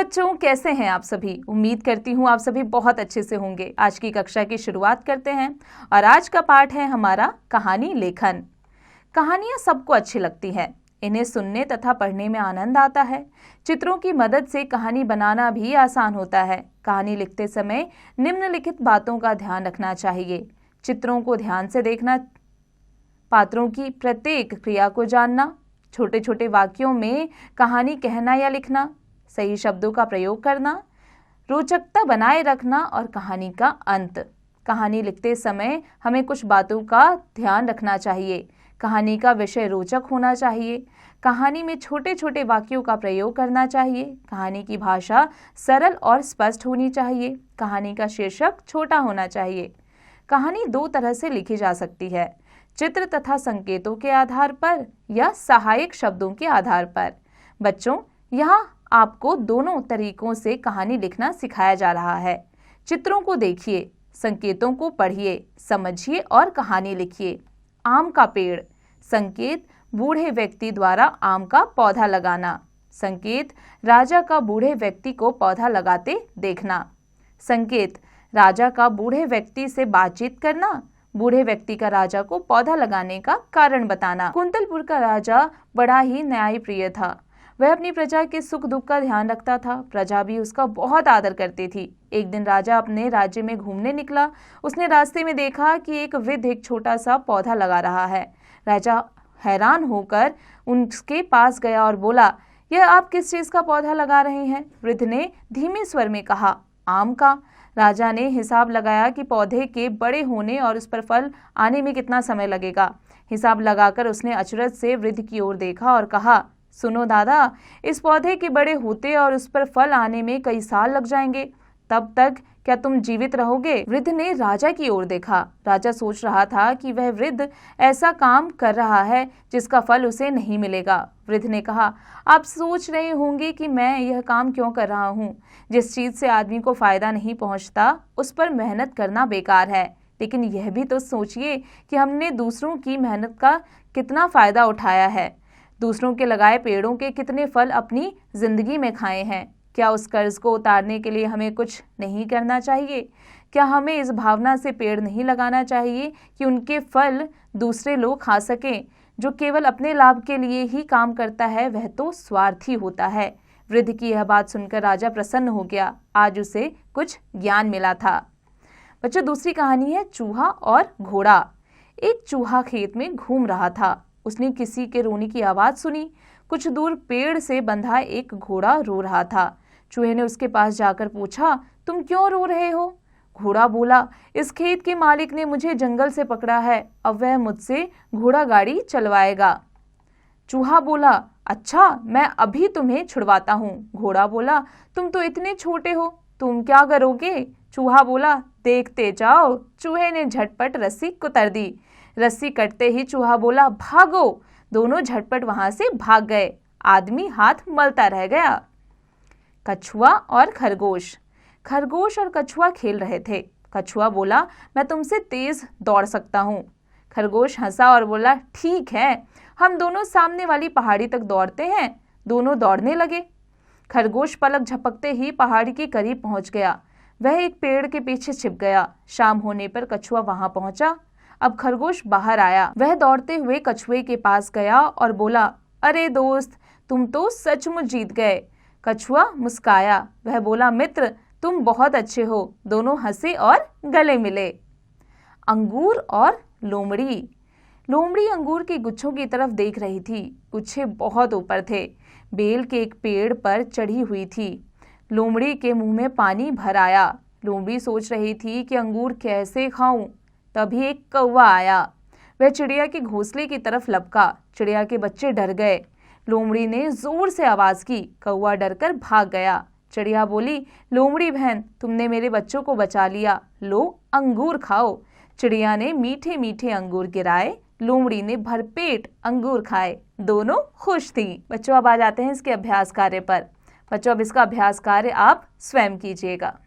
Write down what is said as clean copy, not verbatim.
बच्चों, कैसे हैं आप सभी। उम्मीद करती हूँ आप सभी बहुत अच्छे से होंगे। आज की कक्षा की शुरुआत करते हैं और आज का पाठ है हमारा कहानी लेखन। कहानियाँ सबको अच्छी लगती हैं, इन्हें सुनने तथा पढ़ने में आनंद आता है। चित्रों की मदद से कहानी बनाना भी आसान होता है। कहानी लिखते समय निम्नलिखित बातों का ध्यान रखना चाहिए। चित्रों को ध्यान से देखना, पात्रों की प्रत्येक क्रिया को जानना, छोटे छोटे वाक्यों में कहानी कहना या लिखना, सही शब्दों का प्रयोग करना, रोचकता बनाए रखना और कहानी का अंत। कहानी लिखते समय हमें कुछ बातों का ध्यान रखना चाहिए। कहानी का विषय रोचक होना चाहिए। कहानी में छोटे छोटे वाक्यों का प्रयोग करना चाहिए। कहानी की भाषा सरल और स्पष्ट होनी चाहिए। कहानी का शीर्षक छोटा होना चाहिए। कहानी दो तरह से लिखी जा सकती है, चित्र तथा संकेतों के आधार पर या सहायक शब्दों के आधार पर। बच्चों, यहाँ आपको दोनों तरीकों से कहानी लिखना सिखाया जा रहा है। चित्रों को देखिए, संकेतों को पढ़िए, समझिए और कहानी लिखिए। आम का पेड़। संकेत, बूढ़े व्यक्ति द्वारा आम का पौधा लगाना। संकेत, राजा का बूढ़े व्यक्ति को पौधा लगाते देखना। संकेत, राजा का बूढ़े व्यक्ति से बातचीत करना। बूढ़े व्यक्ति का राजा को पौधा लगाने का कारण बताना। कुंतलपुर का राजा बड़ा ही न्यायप्रिय था। वह अपनी प्रजा के सुख दुख का ध्यान रखता था। प्रजा भी उसका बहुत आदर करती थी। एक दिन राजा अपने राज्य में घूमने निकला। उसने रास्ते में देखा कि एक वृद्ध एक छोटा सा पौधा लगा रहा है। राजा हैरान होकर उसके पास गया और बोला, यह आप किस चीज का पौधा लगा रहे हैं? वृद्ध ने धीमे स्वर में कहा, आम का। राजा ने हिसाब लगाया कि पौधे के बड़े होने और उस पर फल आने में कितना समय लगेगा। हिसाब लगाकर उसने अचरज से वृद्ध की ओर देखा और कहा, सुनो दादा, इस पौधे के बड़े होते और उस पर फल आने में कई साल लग जाएंगे। तब तक क्या तुम जीवित रहोगे? वृद्ध ने राजा की ओर देखा। राजा सोच रहा था कि वह वृद्ध ऐसा काम कर रहा है जिसका फल उसे नहीं मिलेगा। वृद्ध ने कहा, आप सोच रहे होंगे कि मैं यह काम क्यों कर रहा हूँ। जिस चीज से आदमी को फायदा नहीं पहुँचता उस पर मेहनत करना बेकार है। लेकिन यह भी तो सोचिए कि हमने दूसरों की मेहनत का कितना फायदा उठाया है। दूसरों के लगाए पेड़ों के कितने फल अपनी जिंदगी में खाए हैं। क्या उस कर्ज को उतारने के लिए हमें कुछ नहीं करना चाहिए? क्या हमें इस भावना से पेड़ नहीं लगाना चाहिए कि उनके फल दूसरे लोग खा सकें? जो केवल अपने लाभ के लिए ही काम करता है वह तो स्वार्थी होता है। वृद्ध की यह बात सुनकर राजा प्रसन्न हो गया। आज उसे कुछ ज्ञान मिला था। बच्चों, दूसरी कहानी है चूहा और घोड़ा। एक चूहा खेत में घूम रहा था। उसने किसी के रोने की आवाज सुनी। कुछ दूर पेड़ से बंधा एक घोड़ा रो रहा था। चूहे ने उसके पास जाकर पूछा, तुम क्यों रो रहे हो? घोड़ा बोला, इस खेत के मालिक ने मुझे जंगल से पकड़ा है, अब वह मुझसे घोड़ा गाड़ी चलवाएगा। चूहा बोला, अच्छा, मैं अभी तुम्हें छुड़वाता हूँ। घोड़ा बोला, तुम तो इतने छोटे हो, तुम क्या करोगे? चूहा बोला, देखते जाओ। चूहे ने झटपट रस्सी कुतर दी। रस्सी कटते ही चूहा बोला, भागो। दोनों झटपट वहां से भाग गए। आदमी हाथ मलता रह गया। कछुआ और खरगोश। खरगोश और कछुआ खेल रहे थे। कछुआ बोला, मैं तुमसे तेज दौड़ सकता हूँ। खरगोश हंसा और बोला, ठीक है, हम दोनों सामने वाली पहाड़ी तक दौड़ते हैं। दोनों दौड़ने लगे। खरगोश पलक झपकते ही पहाड़ी के करीब पहुंच गया। वह एक पेड़ के पीछे छिप गया। शाम होने पर कछुआ वहां पहुंचा। अब खरगोश बाहर आया। वह दौड़ते हुए कछुए के पास गया और बोला, अरे दोस्त, तुम तो सचमुच जीत गए। कछुआ मुस्काया। वह बोला, मित्र, तुम बहुत अच्छे हो। दोनों हंसे और गले मिले। अंगूर और लोमड़ी। लोमड़ी अंगूर के गुच्छों की तरफ देख रही थी। गुच्छे बहुत ऊपर थे। बेल के एक पेड़ पर चढ़ी हुई थी। लोमड़ी के मुंह में पानी भर आया। लोमड़ी सोच रही थी कि अंगूर कैसे खाऊं। तभी एक कौवा आया। वह चिड़िया के घोंसले की तरफ लपका। चिड़िया के बच्चे डर गए। लोमड़ी ने जोर से आवाज की। कौवा डरकर भाग गया। चिड़िया बोली, लोमड़ी बहन, तुमने मेरे बच्चों को बचा लिया। लो, अंगूर खाओ। चिड़िया ने मीठे मीठे अंगूर गिराए। लोमड़ी ने भरपेट अंगूर खाए। दोनों खुश थी। बच्चों, अब आ जाते हैं इसके अभ्यास कार्य पर। बच्चों, अब इसका अभ्यास कार्य आप स्वयं कीजिएगा।